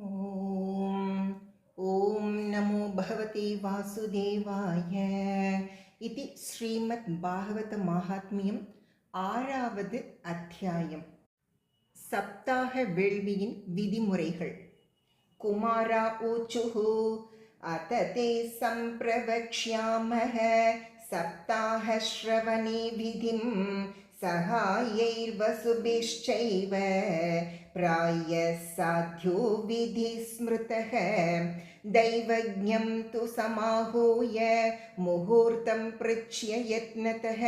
ॐ ॐ नमो भगवते वासुदेवाय इति श्रीमद्भागवतमाहात्म्यम् ஆறாவது அத்தியாயம். சப்தாக வேள்வியின் விதிமுறைகள். குமாரா ஊச்சுஹு அத தே சம்பிரவக்ஷ்யாமஹ சப்தாக ஸ்ரவணே விதிம் சகாயைர்வசுபிஷ்சைவ प्राय साध्यो विधि स्मृतः दैवज्ञं तु समाहूय मुहूर्तं पृच्छ्य यत्नतः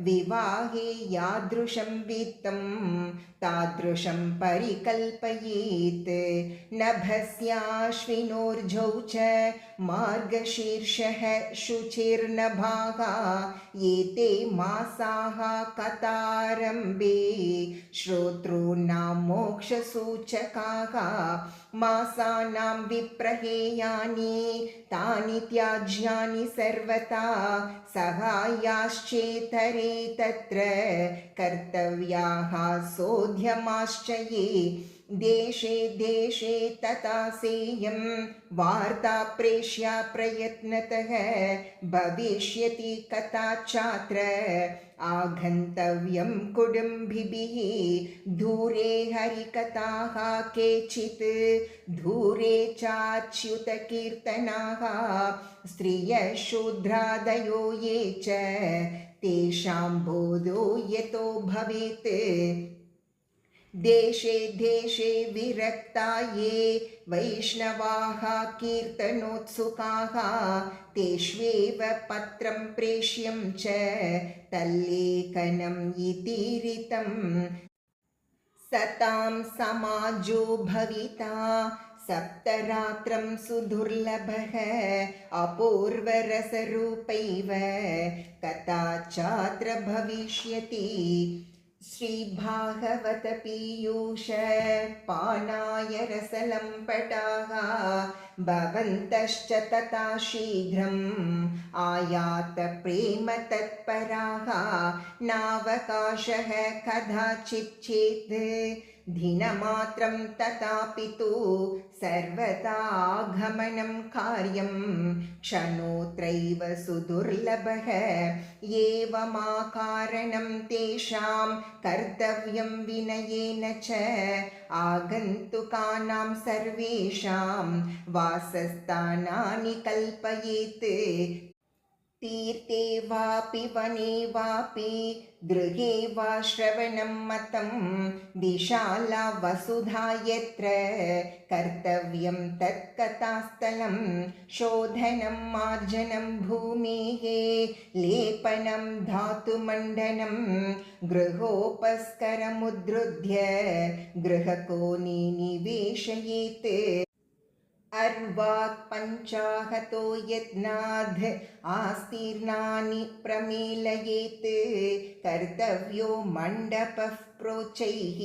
विवाहे यादृशं वित्तं तादृशं परिकल्पयेत् नभस्याश्विनोर्जौ च मार्गशीर्षः शुचिर्नभाः एते मासाः कथारम्भे श्रोतॄणां मोक्षसूचकाः मासानां विप्रहेयानि तानि त्याज्यानि सर्वथा सहायाश्चेतरे तत्र कर्तव्याः सोऽध्यमाश्च ये देशे देशे तथा सेयं वार्ता प्रेष्या प्रयत्नतः भविष्यति कथा चात्र आगन्तव्यं कुटुम्बिभिः दूरे हरिकथाः केचित् दूरे चाच्युतकीर्तनाः स्त्रियः शूद्रादयो ये च तेषां बोधो यतो भवेत् देशे देशे विरक्ता ये वैष्णवाः कीर्तनोत्सुकाः तेष्वेव पत्रं प्रेष्यं च तल्लेखनम् इतीरितं सतां समाजो भविता सप्तरात्रं सुदुर्लभः अपूर्वरसरूपैव कथा चात्र भविष्यति श्रीभागवत पीयूष पानाय रसलम्पटाः भवन्तश्च तथा शीघ्रम् आयात प्रेम तत्पराः नावकाशः कदाचित् चेत् दिनमात्रं तथापि तु सर्वथा आगमनं कार्यं क्षणोत्रैव सुदुर्लभः एवमाकारणं तेषां कर्तव्यं विनयेन च आगन्तुकानां सर्वेषां वासस्थानानि कल्पयेत् तीर्थे वापि वने वापि गृहे वा श्रवणं मतं विशाला वसुधा यत्र कर्तव्यं तत्कथास्थलं शोधनं मार्जनं भूमेः लेपनं धातुमण्डनं गृहोपस्करमुद्धृत्य गृहकोणे निवेशयेत् अर्वाक् पञ्चाहतो यत्नाद् आस्तीर्णानि प्रमीलयेत् कर्तव्यो मण्डपः प्रोच्चैः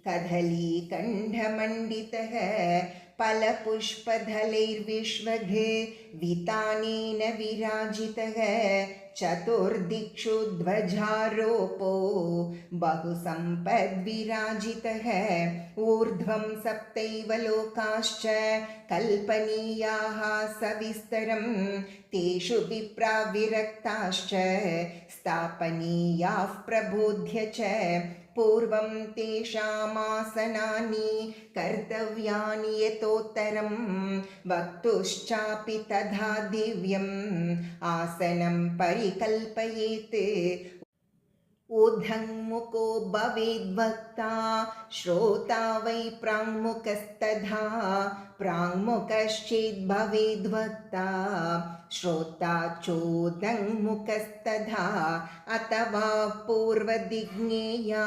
कदलीकण्ठमण्डितः फलपुष्पदलैर्विश्वघ वितानेन विराजितः चतुर्दिक्षु ध्वजारोपो बहुसम्पद्विराजितः ऊर्ध्वं सप्तैव लोकाश्च कल्पनीयाः सविस्तरं तेषु विप्रा विरक्ताश्च स्थापनीयाः प्रबोध्य च पूर्वं तेषामासनानि कर्तव्यानि यतोत्तरं वक्तुश्चापि तथा दिव्यम् आसनं परिकल्पयेत् ऊर्ध्वमुखो भवेद्वक्ता श्रोता वै प्राङ्मुखस्तथा प्राङ्मुखश्चेद् भवेद्वक्ता श्रोता चोदङ्मुखस्तथा अथवा पूर्वदिग्नेया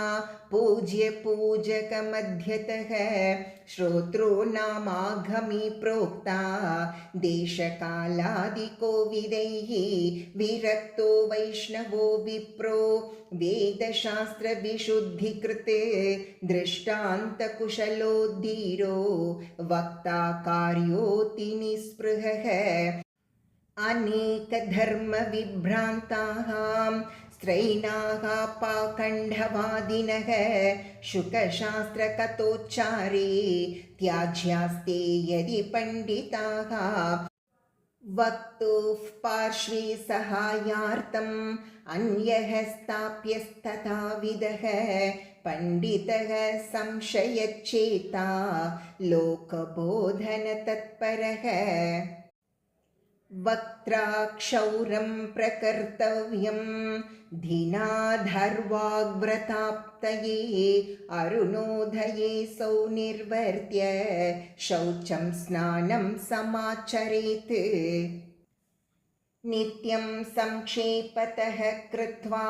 पूज्य पूजकमध्यतः श्रोतॄणामागमी प्रोक्ता देशकालादिको विदैः विरक्तो वैष्णवो विप्रो वेदशास्त्रविशुद्धिकृते दृष्टान्तकुशलो धीरो वक्ता कार्योऽति निःस्पृहः अनेकधर्मविभ्रान्ताः स्त्रैणाः पाखण्डवादिनः शुकशास्त्रकथोच्चारे त्याज्यास्ते यदि पण्डिताः वक्तुः पार्श्वे सहायार्थम् अन्यः स्थाप्यस्तथाविधः पण्डितः संशयच्चेता लोकबोधनतत्परः वक्त्राक्षौरं प्रकर्तव्यं धिनाधर्वाग्व्रताप्तये अरुणोदये सौनिर्वर्त्य शौचं स्नानं समाचरेत् नित्यं संक्षेपतः कृत्वा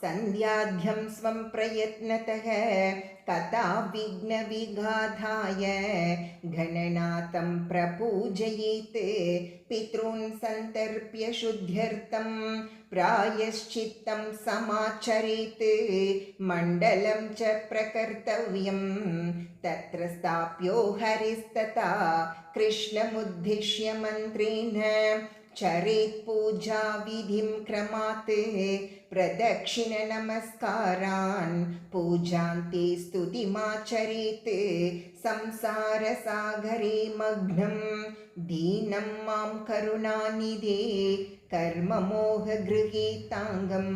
सन्ध्याध्यं स्वं प्रयत्नतः कथा विघ्नविघाधाय घननाथं प्रपूजयेत् पितॄन् सन्तर्प्य शुद्ध्यर्थं प्रायश्चित्तं समाचरेत् मण्डलं च प्रकर्तव्यं तत्र स्थाप्यो हरिस्तथा कृष्णमुद्दिश्य मन्त्रेण चरेत् पूजा विधिं क्रमात् प्रदक्षिणनमस्कारान् पूजान्ते स्तुतिमाचरेत् संसारसागरे मग्नं दीनं मां करुणानिधे कर्ममोहगृहीताङ्गं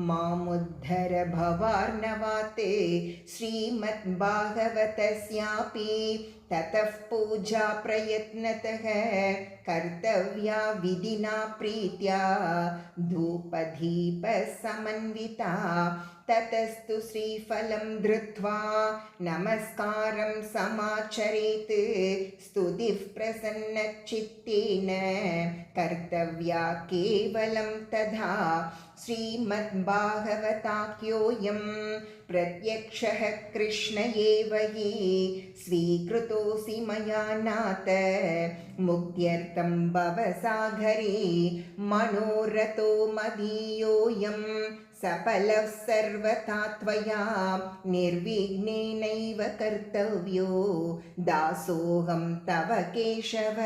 मामुद्धर भवार्णवात् श्रीमद्भागवतस्यापि ततः पूजा प्रयत्नतः कर्तव्या विधिना प्रीत्या धूपदीपसमन्विता ततस्तु श्रीफलं धृत्वा नमस्कारं समाचरेत् स्तुतिः प्रसन्नचित्तेन कर्तव्या केवलं तथा श्रीमद्भागवताख्योऽयं प्रत्यक्षः कृष्ण एव हि स्वीकृतोऽसि मया नाथ मुक्त्यर्थं भवसागरे मनोरथो मदीयोऽयं सफलः सर्वथा त्वया निर्विघ्नेनैव कर्तव्यो दासोऽहं तव केशव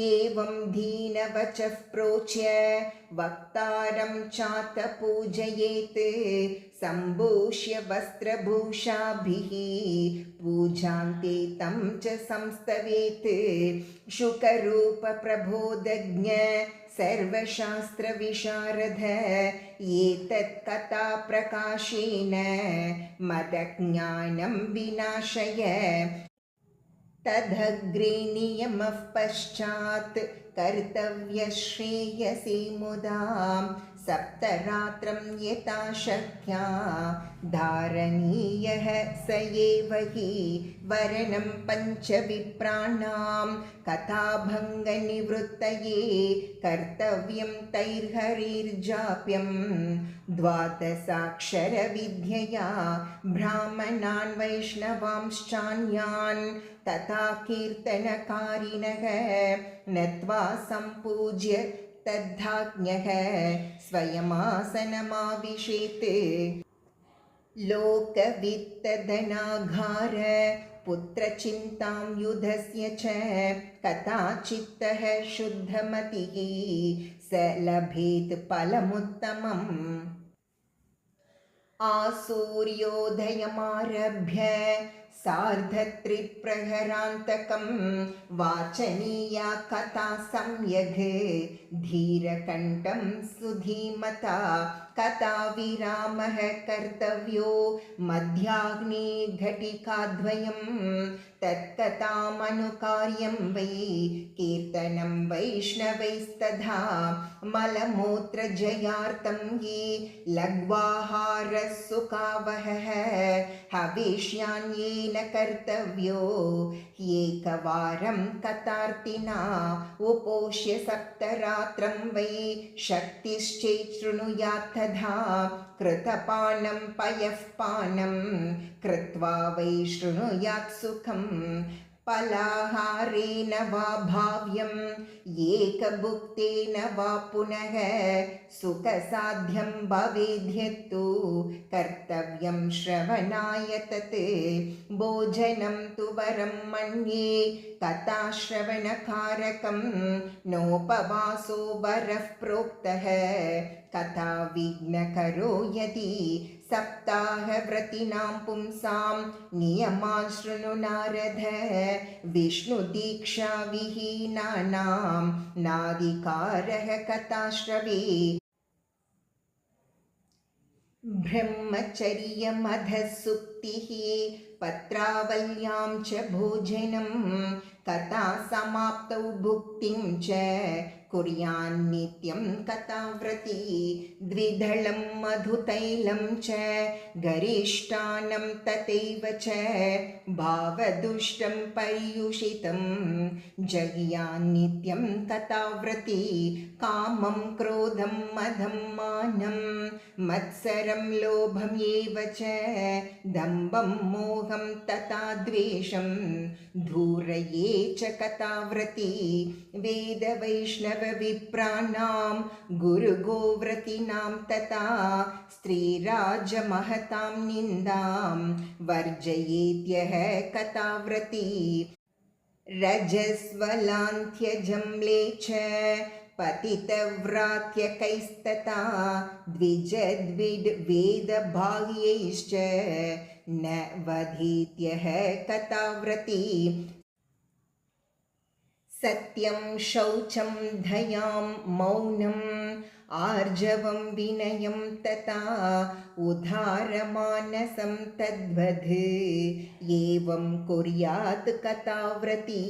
एवं दीनवचः प्रोच्य वक्तारं चात पूजयेत् सम्भूष्य वस्त्रभूषाभिः पूजान्ते तं च संस्तवेत् शुकरूपप्रबोधज्ञ सर्वशास्त्रविशारद एतत् कथाप्रकाशेन मदज्ञानं विनाशय तदग्रे नियमः पश्चात् कर्तव्यश्रेयसे मुदा सप्तरात्रं यथा शक्या धारणीयः स एव हि वर्णं पञ्चविप्राणां कथाभङ्गनिवृत्तये कर्तव्यं तैर्हरिर्जाप्यं द्वादशाक्षरविद्यया ब्राह्मणान् वैष्णवांश्चान्यान् तथा कीर्तनकारिणः नत्वा सम्पूज्य तद्धाज्ञः स्वयमासनमाविशेत् लोकवित्तधनाघार पुत्रचिन्तां युधस्य च कथाचित्तः शुद्धमतिः स लभेत् फलमुत्तमम् आसूर्योदयमारभ्य सार्धत्रिप्रहरान्तकं वाचनीया कथा सम्यग् धीरकण्ठं सुधीमता कथाविरामः कर्तव्यो मध्याह्ने घटिकाद्वयं तत्कथामनुकार्यं वै कीर्तनं वैष्णवैस्तथा मलमूत्रजयार्थं हि लघ्वाहारः सुखावहः हविष्यान्येन कर्तव्यो एकवारं कथार्थिना उपोष्य सप्तरात्रं वै शक्तिश्चेत् शृणुयात् तथा कृतपानं पयःपानं कृत्वा वै शृणुयात् सुखं फलाहारेण वा भाव्यम् एकभुक्तेन वा पुनः सुखसाध्यं भवेद्यत्तु कर्तव्यं श्रवणाय तत् भोजनं तु वरं मन्ये कथाश्रवणकारकं नोपवासो वरः प्रोक्तः कथा विघ्नकरो यदि सप्ताहव्रतीनां पुंसां नियमान् शृणु नारद विष्णुदीक्षाविहीनानां नाधिकारः कथाश्रवे ब्रह्मचर्यमधः सुक्तिः पत्रावल्यां च भोजनं कथासमाप्तौ भुक्तिं च कुर्यान्नित्यं कथाव्रती द्विदलं मधुतैलं च गरिष्ठानं तथैव च भावदुष्टं पर्युषितं जग्यान्नित्यं कथाव्रती कामं क्रोधं मदं मानं मत्सरं लोभम् एव च दम्भं मोहं तथा द्वेषं धूरये च कथाव्रती वेदवैष्णवविप्राणां गुरुगोव्रतीनां तथा स्त्रीराजमहतां निन्दां वर्जयेत्यः कथाव्रती रजस्वलान्त्यजम्ले च पतितव्रात्यकैस्तथा द्विजद्विड्वेदबाह्यैश्च न वधेत्यः कथाव्रती सत्यं शौचं दयां मौनम् आर्जवं विनयं तथा उदारमानसं तद्वद् एवं कुर्यात् कथाव्रती।